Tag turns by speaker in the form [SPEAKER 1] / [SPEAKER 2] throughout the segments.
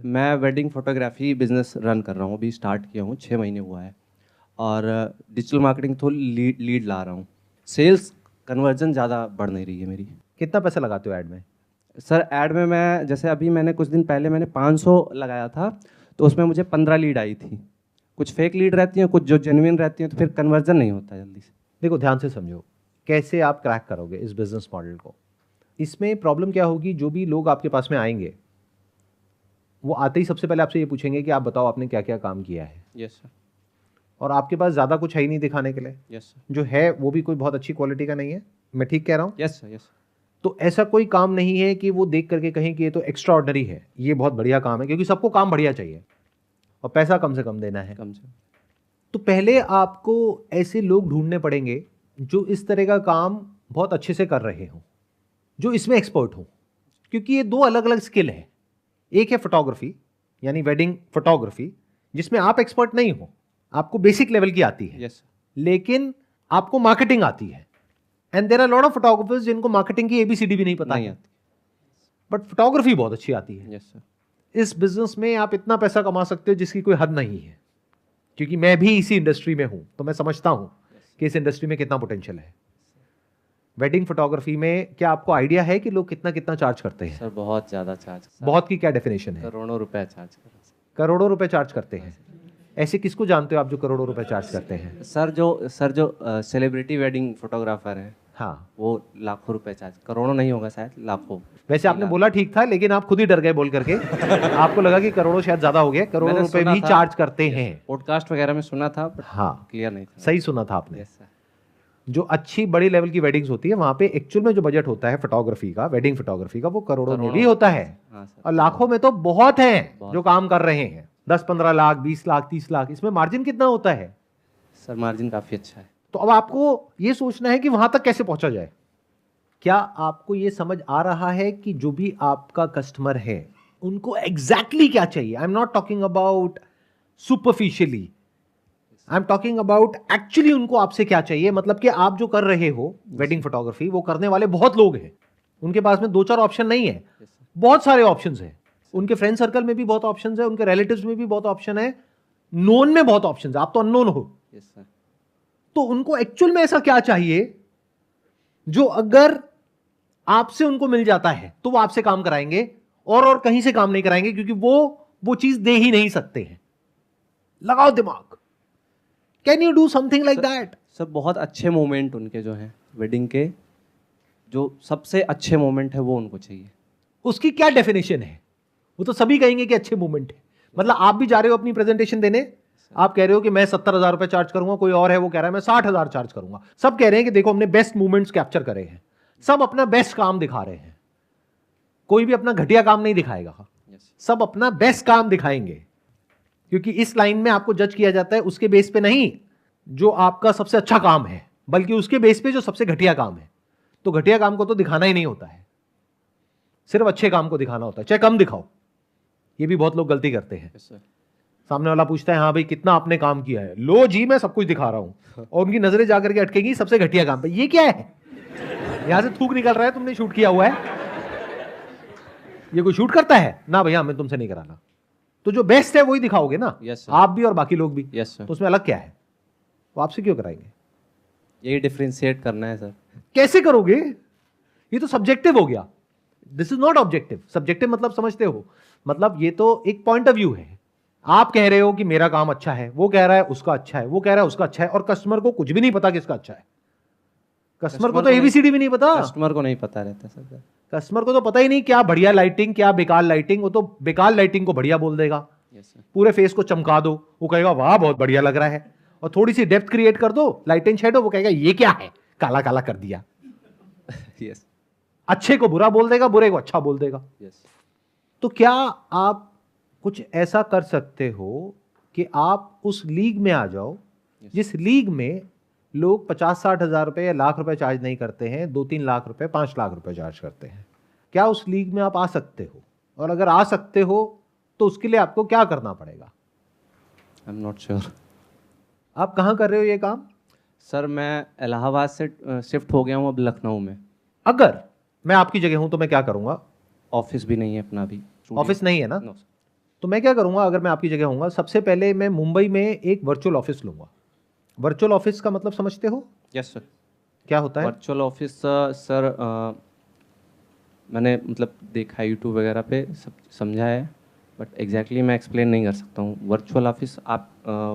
[SPEAKER 1] मैं wedding photography business run कर रहा हूँ, अभी स्टार्ट किया हूँ, 6 महीने हुआ है। और डिजिटल मार्केटिंग थोड़ी लीड ला रहा हूँ। सेल्स कन्वर्जन ज़्यादा बढ़ नहीं रही है मेरी।
[SPEAKER 2] कितना पैसा लगाते हो ऐड में?
[SPEAKER 1] सर ऐड में मैं जैसे अभी मैंने कुछ दिन पहले मैंने 500 लगाया था, तो उसमें मुझे 15 लीड आई थी। कुछ फेक लीड रहती हैं, कुछ जो जेन्युइन रहती हैं, तो फिर कन्वर्जन नहीं होता जल्दी से।
[SPEAKER 2] देखो ध्यान से समझो, कैसे आप क्रैक करोगे इस बिजनेस मॉडल को। इसमें प्रॉब्लम क्या होगी, जो भी लोग आपके पास में आएंगे वो आते ही सबसे पहले आपसे ये पूछेंगे कि आप बताओ आपने क्या क्या काम किया है।
[SPEAKER 1] Yes sir.
[SPEAKER 2] और आपके पास ज़्यादा कुछ है ही नहीं दिखाने के लिए।
[SPEAKER 1] Yes sir.
[SPEAKER 2] जो है वो भी कोई बहुत अच्छी क्वालिटी का नहीं है। मैं ठीक कह रहा हूँ?
[SPEAKER 1] Yes sir. यस।
[SPEAKER 2] तो ऐसा कोई काम नहीं है कि वो देख करके कहें कि ये तो एक्स्ट्रा ऑर्डिनरी है, ये बहुत बढ़िया काम है, क्योंकि सबको काम बढ़िया चाहिए और पैसा कम से कम देना है।
[SPEAKER 1] कम से।
[SPEAKER 2] तो पहले आपको ऐसे लोग ढूंढने पड़ेंगे जो इस तरह का काम बहुत अच्छे से कर रहे हों, जो इसमें एक्सपर्ट हों, क्योंकि ये दो अलग अलग स्किल है। एक है फोटोग्राफी, यानी वेडिंग फोटोग्राफी, जिसमें आप एक्सपर्ट नहीं हो, आपको बेसिक लेवल की आती है।
[SPEAKER 1] यस।
[SPEAKER 2] लेकिन आपको मार्केटिंग आती है। And there are lot of photographers जिनको मार्केटिंग की एबीसीडी भी नहीं पता
[SPEAKER 1] नहीं
[SPEAKER 2] है,
[SPEAKER 1] आती।
[SPEAKER 2] बट फोटोग्राफी बहुत अच्छी आती है।
[SPEAKER 1] Yes sir.
[SPEAKER 2] इस बिजनेस में आप इतना पैसा कमा सकते हो जिसकी कोई हद नहीं है, क्योंकि मैं भी इसी इंडस्ट्री में हूं, तो मैं समझता हूं कि इस इंडस्ट्री में कितना पोटेंशियल है। वेडिंग फोटोग्राफी में क्या आपको आइडिया है कि लोग कितना कितना चार्ज करते हैं?
[SPEAKER 1] सर बहुत ज़्यादा चार्ज।
[SPEAKER 2] बहुत की क्या डेफिनेशन है?
[SPEAKER 1] करोड़ों रुपए चार्ज कर रहे हैं।
[SPEAKER 2] करोड़ों रुपए चार्ज करते हैं? ऐसे किसको जानते हो आप जो करोड़ों रुपए चार्ज करते हैं?
[SPEAKER 1] सर जो सेलिब्रिटी वेडिंग फोटोग्राफर है,
[SPEAKER 2] हाँ,
[SPEAKER 1] वो लाखों रुपए चार्ज, करोड़ों नहीं होगा शायद, लाखों।
[SPEAKER 2] वैसे आपने बोला ठीक था, लेकिन आप खुद ही डर गए बोल करके। आपको लगा कि करोड़ों शायद ज्यादा हो गए। करोड़ों
[SPEAKER 1] मैंने
[SPEAKER 2] रुपए
[SPEAKER 1] सुना
[SPEAKER 2] भी
[SPEAKER 1] था,
[SPEAKER 2] चार्ज करते हैं।
[SPEAKER 1] पॉडकास्ट वगैरह में सुना था, बट
[SPEAKER 2] हाँ,
[SPEAKER 1] क्लियर नहीं था।
[SPEAKER 2] सही सुना था आपने।
[SPEAKER 1] Yes sir.
[SPEAKER 2] जो अच्छी बड़ी लेवल की वेडिंग्स होती है वहां पे एक्चुअल में जो बजट होता है फोटोग्राफी का, वेडिंग फोटोग्राफी का, वो करोड़ों में भी होता है।
[SPEAKER 1] हाँ सर।
[SPEAKER 2] और लाखों में तो बहुत हैं
[SPEAKER 1] बहुत।
[SPEAKER 2] जो काम कर रहे हैं। 10-15 लाख, 20 लाख, 30 लाख, इसमें मार्जिन कितना होता है?
[SPEAKER 1] सर मार्जिन काफ़ी अच्छा है।
[SPEAKER 2] तो अब आपको ये सोचना है कि वहां तक कैसे पहुंचा जाए। क्या आपको ये समझ आ रहा है कि जो भी आपका कस्टमर है उनको एग्जैक्टली क्या चाहिए? I am not talking about superficially, I am talking about actually उनको आपसे क्या चाहिए। मतलब कि आप जो कर रहे हो वेडिंग फोटोग्राफी, वो करने वाले बहुत लोग हैं, उनके पास में 2-4 ऑप्शन नहीं है, बहुत सारे ऑप्शंस हैं। उनके फ्रेंड सर्कल में भी बहुत ऑप्शंस है, उनके रिलेटिव्स में भी बहुत ऑप्शन है, नोन में बहुत ऑप्शंस है, आप तो अननोन हो।
[SPEAKER 1] Yes sir.
[SPEAKER 2] तो उनको एक्चुअल में ऐसा क्या चाहिए जो अगर आपसे उनको मिल जाता है तो वो आपसे काम कराएंगे और कहीं से काम नहीं कराएंगे, क्योंकि वो चीज दे ही नहीं सकते हैं। लगाओ दिमाग। Can you do something like that?
[SPEAKER 1] Sir बहुत अच्छे मोमेंट उनके जो हैं वेडिंग के, जो सबसे अच्छे मोमेंट है वो उनको चाहिए।
[SPEAKER 2] उसकी क्या डेफिनेशन है? वो तो सभी कहेंगे कि अच्छे मूवमेंट है। मतलब आप भी जा रहे हो अपनी प्रेजेंटेशन देने, आप कह रहे हो कि मैं 70,000 रुपए चार्ज करूंगा, कोई और है वो कह रहा है मैं 60,000 चार्ज करूंगा। सब कह रहे हैं कि देखो हमने बेस्ट मूवमेंट्स कैप्चर करे हैं, सब अपना बेस्ट काम दिखा रहे हैं। कोई भी अपना घटिया काम नहीं दिखाएगा, सब अपना बेस्ट काम दिखाएंगे, क्योंकि इस लाइन में आपको जज किया जाता है उसके बेस पे नहीं जो आपका सबसे अच्छा काम है, बल्कि उसके बेस पे जो सबसे घटिया काम है। तो घटिया काम को तो दिखाना ही नहीं होता है, सिर्फ अच्छे काम को दिखाना होता है, चाहे कम दिखाओ। ये भी बहुत लोग गलती करते हैं। सामने वाला पूछता है हाँ भाई कितना आपने काम किया है, लो जी मैं सब कुछ दिखा रहा हूं, और उनकी नजरें जाकर के अटकेगी सबसे घटिया काम पे। ये क्या है? यहां से थूक निकल रहा है, तुमने शूट किया हुआ है, ये कोई शूट करता है ना भैया, हमें तुमसे नहीं कराना। तो जो बेस्ट है वही दिखाओगे ना।
[SPEAKER 1] Yes sir.
[SPEAKER 2] आप भी और बाकी लोग भी।
[SPEAKER 1] Yes sir.
[SPEAKER 2] तो उसमें अलग क्या है? वो आपसे क्यों कराएंगे?
[SPEAKER 1] यही डिफरेंशिएट करना है सर।
[SPEAKER 2] कैसे करोगे? ये तो सब्जेक्टिव हो गया, this is not objective. Subjective मतलब समझते हो, मतलब ये तो एक पॉइंट ऑफ व्यू है। आप कह रहे हो कि मेरा काम अच्छा है, वो कह रहा है उसका अच्छा है, वो कह रहा है उसका अच्छा है, और कस्टमर को कुछ भी नहीं पता किसका अच्छा है। कस्टमर को तो एबीसीडी भी नहीं पता।
[SPEAKER 1] कस्टमर को नहीं पता रहता सर।
[SPEAKER 2] कस्टमर को तो पता ही नहीं क्या बढ़िया लाइटिंग क्या बेकार लाइटिंग। वो तो बेकार लाइटिंग को बढ़िया बोल देगा। पूरे फेस को चमका दो, वो कहेगा वाह बहुत बढ़िया लग रहा है, और थोड़ी सी डेप्थ क्रिएट कर दो, लाइट एंड शेडो, वो कहेगा ये क्या है, काला काला कर दिया।
[SPEAKER 1] यस।
[SPEAKER 2] अच्छे को बुरा बोल देगा, बुरे को अच्छा बोल देगा।
[SPEAKER 1] यस।
[SPEAKER 2] तो क्या आप कुछ ऐसा कर सकते हो कि आप उस लीग में आ जाओ जिस लीग में लोग 50-60 हजार रुपए या लाख रुपए चार्ज नहीं करते हैं, 2-3 लाख रुपए 5 लाख रुपए चार्ज करते हैं? क्या उस लीग में आप आ सकते हो? और अगर आ सकते हो तो उसके लिए आपको क्या करना पड़ेगा?
[SPEAKER 1] I am not sure.
[SPEAKER 2] आप कहां कर रहे हो ये काम?
[SPEAKER 1] सर मैं इलाहाबाद से शिफ्ट हो गया हूँ अब लखनऊ में।
[SPEAKER 2] अगर मैं आपकी जगह हूं तो मैं क्या करूंगा?
[SPEAKER 1] ऑफिस भी नहीं है अपना, भी
[SPEAKER 2] ऑफिस नहीं है ना?
[SPEAKER 1] नो।
[SPEAKER 2] तो मैं क्या करूंगा, अगर मैं आपकी जगह होऊंगा, सबसे पहले मैं मुंबई में एक वर्चुअल ऑफिस लूंगा। वर्चुअल ऑफिस का मतलब समझते हो
[SPEAKER 1] यस सर।
[SPEAKER 2] क्या होता है?
[SPEAKER 1] वर्चुअल ऑफिस सर, मैंने मतलब देखा है यूट्यूब वगैरह पे, सब समझा है, बट एग्जैक्टली मैं एक्सप्लेन नहीं कर सकता हूँ। वर्चुअल ऑफिस आप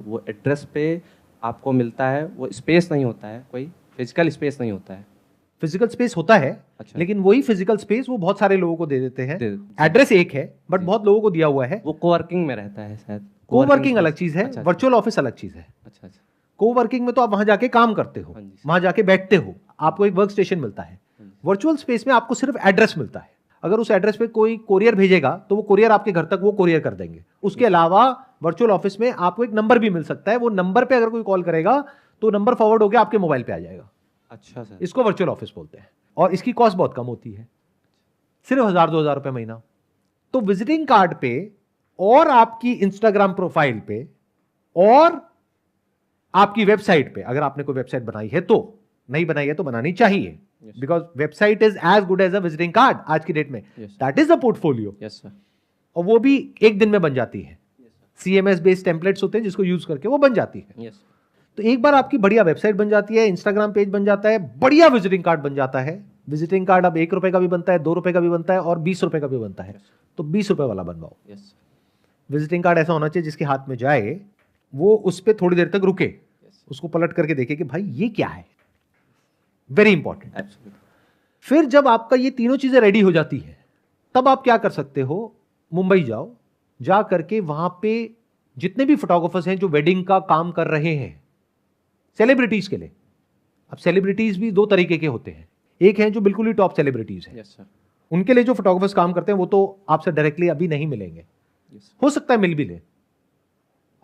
[SPEAKER 1] वो एड्रेस पे आपको मिलता है, वो स्पेस नहीं होता है, कोई फिजिकल स्पेस नहीं होता है।
[SPEAKER 2] फिजिकल स्पेस होता है,
[SPEAKER 1] अच्छा।
[SPEAKER 2] लेकिन वही फिजिकल स्पेस वो बहुत सारे लोगों को दे देते हैं।
[SPEAKER 1] दे-
[SPEAKER 2] एड्रेस एक है बट
[SPEAKER 1] जी।
[SPEAKER 2] बहुत लोगों को दिया हुआ है।
[SPEAKER 1] वो कोवर्किंग में रहता है शायद।
[SPEAKER 2] कोवर्किंग अलग
[SPEAKER 1] space।
[SPEAKER 2] चीज है,
[SPEAKER 1] अच्छा,
[SPEAKER 2] वर्चुअल ऑफिस अलग चीज है।
[SPEAKER 1] अच्छा अच्छा।
[SPEAKER 2] कोवर्किंग में तो आप वहां जाके काम करते हो,
[SPEAKER 1] हाँ जी।
[SPEAKER 2] वहां जाके बैठते हो, आपको एक वर्क स्टेशन मिलता है। वर्चुअल स्पेस में आपको सिर्फ एड्रेस मिलता है। अगर उस एड्रेस पे कोई कोरियर भेजेगा तो वो कोरियर आपके घर तक वो कोरियर कर देंगे। उसके अलावा वर्चुअल ऑफिस में आपको एक नंबर भी मिल सकता है, वो नंबर पे अगर कोई कॉल करेगा तो नंबर फॉरवर्ड होकर आपके मोबाइल पे आ जाएगा।
[SPEAKER 1] अच्छा सर।
[SPEAKER 2] इसको वर्चुअल ऑफिस बोलते हैं, और इसकी कॉस्ट बहुत कम होती है, सिर्फ 1,000-2,000 रुपए महीना। तो विजिटिंग कार्ड पे और आपकी इंस्टाग्राम प्रोफाइल पे और आपकी वेबसाइट पे, अगर आपने कोई वेबसाइट बनाई है तो, नहीं बनाई है तो बनानी चाहिए, because website is as good as a visiting card आज की डेट में।
[SPEAKER 1] Yes, sir.
[SPEAKER 2] That is a portfolio,
[SPEAKER 1] yes sir.
[SPEAKER 2] और वो भी एक दिन में बन जाती है। CMS बेस्ड टेम्पलेट्स होते हैं जिसको यूज करके वो बन जाती है।
[SPEAKER 1] यस।
[SPEAKER 2] तो एक बार आपकी बढ़िया वेबसाइट बन जाती है, इंस्टाग्राम पेज बन जाता है, बढ़िया विजिटिंग कार्ड बन जाता है। विजिटिंग कार्ड अब 1 रुपए का भी बनता है, 2 रुपए का भी बनता है और 20 रुपए का भी बनता है। तो 20 रुपए वाला बनवाओ।
[SPEAKER 1] यस।
[SPEAKER 2] विजिटिंग कार्ड ऐसा होना चाहिए जिसके हाथ में जाए वो उस पर थोड़ी देर तक रुके, उसको पलट करके देखे कि भाई ये क्या है। Very important.
[SPEAKER 1] एब्सोल्युटली।
[SPEAKER 2] फिर जब आपका ये तीनों चीजें रेडी हो जाती है, तब आप क्या कर सकते हो, मुंबई जाओ, जा करके वहां पे जितने भी फोटोग्राफर्स हैं जो वेडिंग का काम कर रहे हैं, सेलिब्रिटीज के लिए। अब सेलिब्रिटीज भी 2 तरीके के होते हैं, एक हैं जो बिल्कुल ही टॉप सेलिब्रिटीज हैं,
[SPEAKER 1] यस सर।
[SPEAKER 2] उनके लिए जो फोटोग्राफर्स काम करते हैं वो तो आपसे डायरेक्टली अभी नहीं मिलेंगे,
[SPEAKER 1] यस।
[SPEAKER 2] हो सकता है मिल भी ले,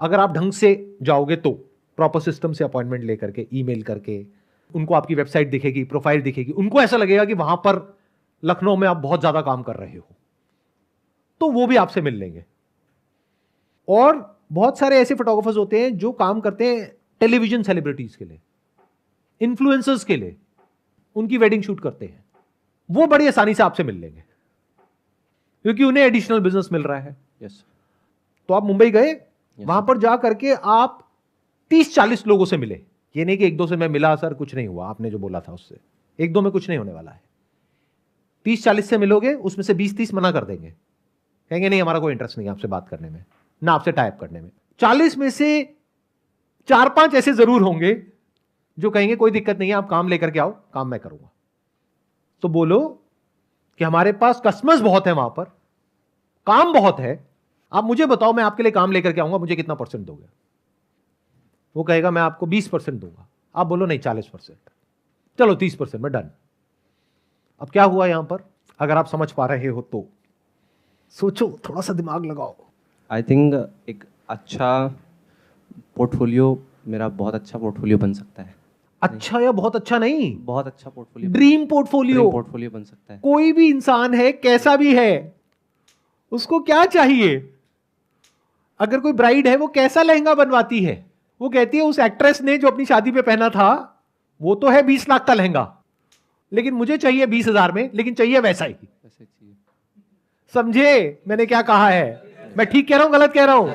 [SPEAKER 2] अगर आप ढंग से जाओगे तो, प्रॉपर सिस्टम से अपॉइंटमेंट लेकर के, ईमेल करके, उनको आपकी वेबसाइट दिखेगी, प्रोफाइल दिखेगी, उनको ऐसा लगेगा कि वहां पर लखनऊ में आप बहुत ज्यादा काम कर रहे हो, तो वो भी आपसे मिल लेंगे। और बहुत सारे ऐसे फोटोग्राफर्स होते हैं जो काम करते हैं टेलीविजन सेलिब्रिटीज के लिए, इन्फ्लुएंसर्स के लिए, उनकी वेडिंग शूट करते हैं, वो बड़ी आसानी से आपसे मिल लेंगे क्योंकि उन्हें एडिशनल बिजनेस मिल रहा है।
[SPEAKER 1] यस।
[SPEAKER 2] तो आप मुंबई गए, वहां पर जा करके आप 30-40 लोगों से मिले। ये नहीं कि 1-2 से मैं मिला सर कुछ नहीं हुआ, आपने जो बोला था उससे 1-2 में कुछ नहीं होने वाला है। 30-40 से मिलोगे, उसमें से 20-30 मना कर देंगे, कहेंगे नहीं हमारा कोई इंटरेस्ट नहीं है आपसे बात करने में, ना आपसे टाइप करने में। 40 में से 4-5 ऐसे जरूर होंगे जो कहेंगे कोई दिक्कत नहीं है, आप काम लेकर के आओ, काम मैं करूंगा। तो बोलो कि हमारे पास कस्टमर्स बहुत है, वहां पर काम बहुत है, आप मुझे बताओ मैं आपके लिए काम लेकर के आऊंगा, मुझे कितना % दोगे? वो कहेगा मैं आपको 20% दूंगा। आप बोलो नहीं 40%, चलो 30% में डन। अब क्या हुआ यहां पर, अगर आप समझ पा रहे हो तो सोचो, थोड़ा सा दिमाग लगाओ।
[SPEAKER 1] आई थिंक एक अच्छा पोर्टफोलियो, मेरा बहुत अच्छा पोर्टफोलियो बन सकता है।
[SPEAKER 2] अच्छा या बहुत अच्छा नहीं,
[SPEAKER 1] बहुत अच्छा पोर्टफोलियो,
[SPEAKER 2] ड्रीम पोर्टफोलियो।
[SPEAKER 1] पोर्टफोलियो बन सकता है।
[SPEAKER 2] कोई भी इंसान है, कैसा भी है, उसको क्या चाहिए? अगर कोई ब्राइड है, वो कैसा लहंगा बनवाती है? वो कहती है उस एक्ट्रेस ने जो अपनी शादी पे पहना था वो तो है 20 लाख का लहंगा, लेकिन मुझे चाहिए 20,000 में, लेकिन चाहिए वैसा ही।
[SPEAKER 1] वैसे चाहिए।
[SPEAKER 2] समझे मैंने क्या कहा है? मैं ठीक कह रहा हूं, गलत कह रहा हूं?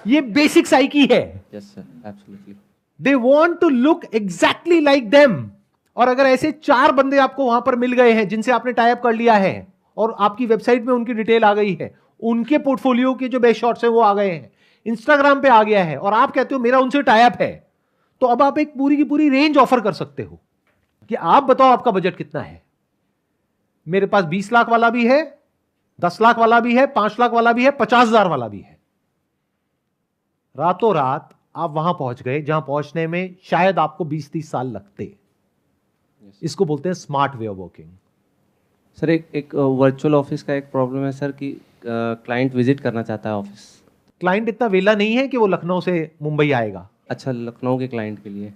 [SPEAKER 2] ये बेसिक साइकी है।
[SPEAKER 1] Yes sir, absolutely.
[SPEAKER 2] They want to look exactly like them. और अगर ऐसे 4 बंदे आपको वहां पर मिल गए हैं जिनसे आपने टाई अप कर लिया है और आपकी वेबसाइट में उनकी डिटेल आ गई है, उनके पोर्टफोलियो के जो बेस्ट शॉट्स हैं वो आ गए हैं, इंस्टाग्राम पे आ गया है, और आप कहते हो मेरा उनसे टाई अप है, तो अब आप एक पूरी की पूरी रेंज ऑफर कर सकते हो कि आप बताओ आपका बजट कितना है। मेरे पास 20 लाख वाला भी है, 10 लाख वाला भी है, 5 लाख वाला भी है, 50,000 वाला भी है। रातों रात आप वहां पहुंच गए जहां पहुंचने में शायद आपको 20-30 साल लगते। इसको बोलते हैं smart way of working.
[SPEAKER 1] Sir एक वर्चुअल ऑफिस का एक प्रॉब्लम है सर कि क्लाइंट विजिट करना चाहता है ऑफिस।
[SPEAKER 2] क्लाइंट इतना वेला नहीं है कि वो लखनऊ से मुंबई आएगा।
[SPEAKER 1] अच्छा, लखनऊ के क्लाइंट के लिए।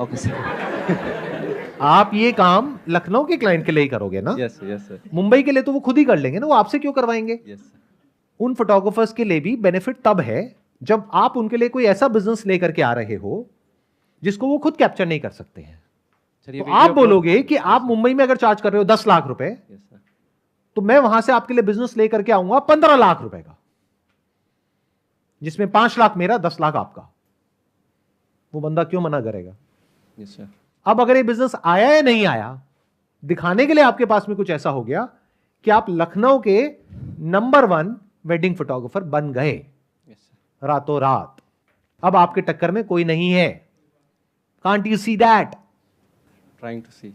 [SPEAKER 1] Okay sir.
[SPEAKER 2] आप ये काम लखनऊ के क्लाइंट के लिए ही करोगे ना?
[SPEAKER 1] Yes yes sir.
[SPEAKER 2] मुंबई के लिए तो वो खुद ही कर लेंगे ना, वो आपसे क्यों करवाएंगे?
[SPEAKER 1] Yes sir.
[SPEAKER 2] उन फोटोग्राफर्स के लिए भी बेनिफिट तब है जब आप उनके लिए कोई ऐसा बिजनेस लेकर के आ रहे हो जिसको वो खुद कैप्चर नहीं कर सकते हैं। तो आप बोलोगे कि आप मुंबई में अगर चार्ज कर रहे हो 10 लाख रुपए,
[SPEAKER 1] यस सर।
[SPEAKER 2] तो मैं वहां से आपके लिए बिजनेस लेकर के आऊंगा 15 लाख रुपए का। जिसमें 5 लाख मेरा, 10 लाख आपका, वो बंदा क्यों मना करेगा?
[SPEAKER 1] Yes sir.
[SPEAKER 2] अब अगर ये बिजनेस आया या नहीं आया, दिखाने के लिए आपके पास में कुछ ऐसा हो गया कि आप लखनऊ के नंबर 1 वेडिंग फोटोग्राफर बन गए
[SPEAKER 1] यस सर।
[SPEAKER 2] रातों रात। अब आपके टक्कर में कोई नहीं है। Can't you see that?
[SPEAKER 1] Trying to see.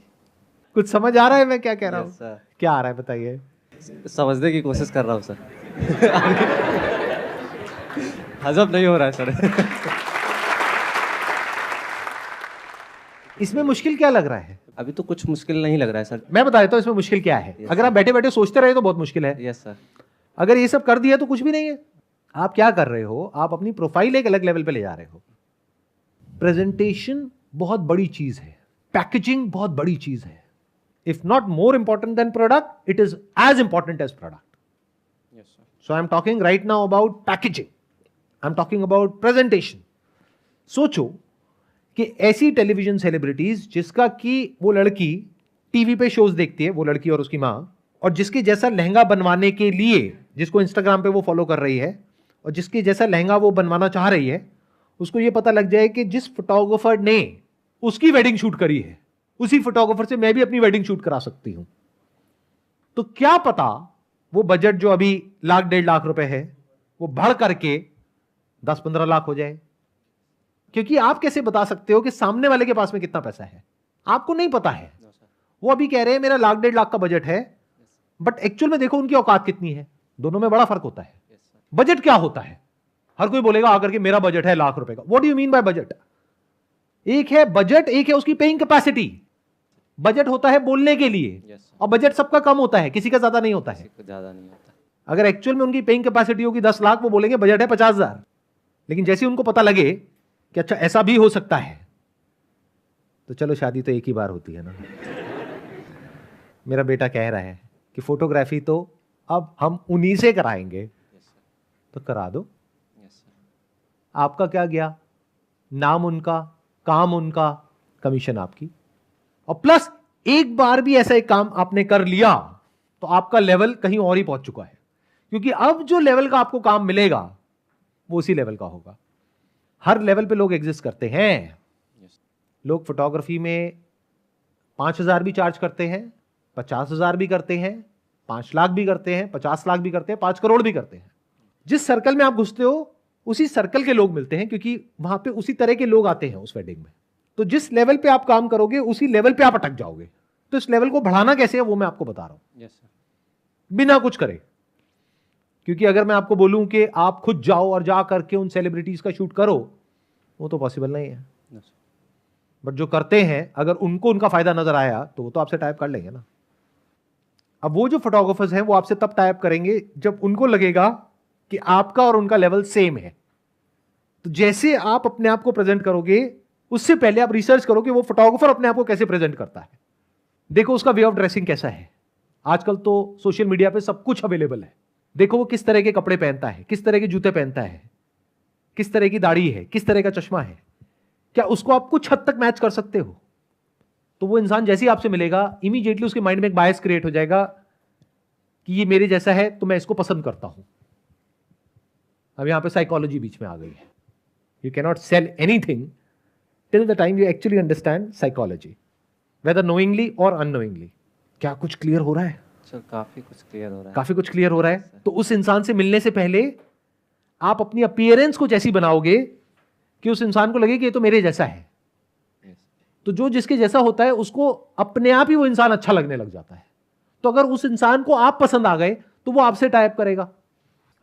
[SPEAKER 2] कुछ समझ आ रहा है मैं क्या कह रहा हूं?
[SPEAKER 1] Yes sir.
[SPEAKER 2] क्या आ रहा है बताइए।
[SPEAKER 1] समझने की कोशिश कर रहा हूँ सर। हजम नहीं हो रहा है सर।
[SPEAKER 2] इसमें मुश्किल क्या लग रहा है?
[SPEAKER 1] अभी तो कुछ मुश्किल नहीं लग रहा है सर।
[SPEAKER 2] मैं बता देता हूं इसमें मुश्किल क्या है। अगर आप बैठे बैठे सोचते रहे तो बहुत मुश्किल है।
[SPEAKER 1] Yes sir.
[SPEAKER 2] अगर ये सब कर दिया तो कुछ भी नहीं है। आप क्या कर रहे हो? आप अपनी प्रोफाइल एक अलग लेवल पे ले जा रहे हो। प्रेजेंटेशन बहुत बड़ी चीज है, पैकेजिंग बहुत बड़ी चीज है। If not more important than product, it is as important as product.
[SPEAKER 1] Yes sir.
[SPEAKER 2] So I'm talking right now about packaging. I'm talking about presentation. सोचो कि ऐसी टेलीविजन सेलिब्रिटीज जिसका कि वो लड़की टीवी पे शोज देखती है, वो लड़की और उसकी माँ, और जिसके जैसा लहंगा बनवाने के लिए, जिसको इंस्टाग्राम पे वो फॉलो कर रही है और जिसके जैसा लहंगा वो बनवाना चाह रही है, उसको ये पता लग जाए कि जिस फोटोग्राफर ने उसकी वेडिंग शूट करी है, उसी फोटोग्राफर से मैं भी अपनी वेडिंग शूट करा सकती हूं। तो क्या पता वो बजट जो अभी 1,00,000-1.5 लाख रुपए है, वो बढ़ करके 10-15 लाख हो जाए। क्योंकि आप कैसे बता सकते हो कि सामने वाले के पास में कितना पैसा है? आपको नहीं पता है। वो अभी कह रहे हैं मेरा 1,00,000-1.5 लाख का बजट है, बट एक्चुअल में देखो उनकी औकात कितनी है। दोनों में बड़ा फर्क होता है। बजट क्या होता है? हर कोई बोलेगा आकर के मेरा बजट है 1,00,000 रुपए का। What do you mean by budget? एक है बजट, एक है उसकी पेइंग कैपेसिटी। बजट होता है बोलने के लिए, और बजट सबका कम होता है, किसी का ज्यादा नहीं होता है।
[SPEAKER 1] ज्यादा नहीं होता।
[SPEAKER 2] अगर एक्चुअल में उनकी पेइंग कैपेसिटी होगी 10 लाख, वो बोलेंगे बजट है 50,000। लेकिन जैसे उनको पता लगे कि अच्छा ऐसा भी हो सकता है, तो चलो शादी तो एक ही बार होती है ना। मेरा बेटा कह रहा है कि फोटोग्राफी तो अब हम उन्हीं से कराएंगे, तो करा दो। आपका क्या गया? नाम उनका, काम उनका, कमीशन आपकी। और प्लस एक बार भी ऐसा एक काम आपने कर लिया तो आपका लेवल कहीं और ही पहुंच चुका है। क्योंकि अब जो लेवल का आपको काम मिलेगा वो उसी लेवल का होगा। हर लेवल पे लोग एग्जिस्ट करते हैं। लोग फोटोग्राफी में 5,000 भी चार्ज करते हैं, 50,000 भी करते हैं, 5 लाख भी करते हैं, 50 लाख भी करते हैं, 5 करोड़ भी करते हैं। जिस सर्कल में आप घुसते हो उसी सर्कल के लोग मिलते हैं, क्योंकि वहां पे उसी तरह के लोग आते हैं उस वेडिंग में। तो जिस लेवल पे आप काम करोगे उसी लेवल पे आप अटक जाओगे। तो इस लेवल को बढ़ाना कैसे है वो मैं आपको बता रहा हूं।
[SPEAKER 1] Yes sir.
[SPEAKER 2] बिना कुछ करे। क्योंकि अगर मैं आपको बोलूं कि आप खुद जाओ और जा करके उन सेलिब्रिटीज का शूट करो, वो तो पॉसिबल नहीं है। बट जो करते हैं, अगर उनको उनका फायदा नजर आया तो वो तो आपसे टाइप कर लेंगे ना। अब वो जो फोटोग्राफर्स हैं वो आपसे तब टाइप करेंगे जब उनको लगेगा कि आपका और उनका लेवल सेम है। तो जैसे आप अपने आप को प्रेजेंट करोगे, उससे पहले आप रिसर्च करो कि वो फोटोग्राफर अपने आप को कैसे प्रेजेंट करता है। देखो उसका वे ऑफ ड्रेसिंग कैसा है। आजकल तो सोशल मीडिया पे सब कुछ अवेलेबल है। देखो वो किस तरह के कपड़े पहनता है, किस तरह के जूते पहनता है, किस तरह की दाढ़ी है, किस तरह का चश्मा है। क्या उसको आप कुछ हद तक मैच कर सकते हो? तो वो इंसान जैसे ही आपसे मिलेगा, इमीडिएटली उसके माइंड में एक बायस क्रिएट हो जाएगा कि ये मेरे जैसा है तो मैं इसको पसंद करता हूं। अब यहां पे साइकोलॉजी बीच में आ गई है। You cannot sell anything till the time you actually understand psychology, whether knowingly or unknowingly. क्या कुछ क्लियर हो रहा है?
[SPEAKER 1] सर काफी कुछ क्लियर हो रहा है।
[SPEAKER 2] काफी कुछ क्लियर हो रहा है। तो उस इंसान से मिलने से पहले आप अपनी अपीयरेंस को जैसी बनाओगे कि उस इंसान को लगे कि ये तो मेरे जैसा है। तो जो जिसके जैसा होता है उसको अपने आप ही वो इंसान अच्छा लगने लग जाता है। तो अगर उस इंसान को आप पसंद आ गए तो वो आपसे टाइप करेगा।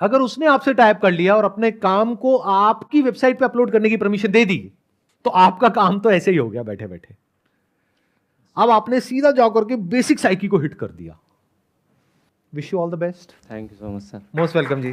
[SPEAKER 2] अगर उसने आपसे टाइप कर लिया और अपने काम को आपकी वेबसाइट पे अपलोड करने की परमिशन दे दी, तो आपका काम तो ऐसे ही हो गया बैठे बैठे। अब आपने सीधा जाकर के बेसिक साइकी को हिट कर दिया। Wish you all the best.
[SPEAKER 1] Thank you so much sir.
[SPEAKER 2] Most welcome ji.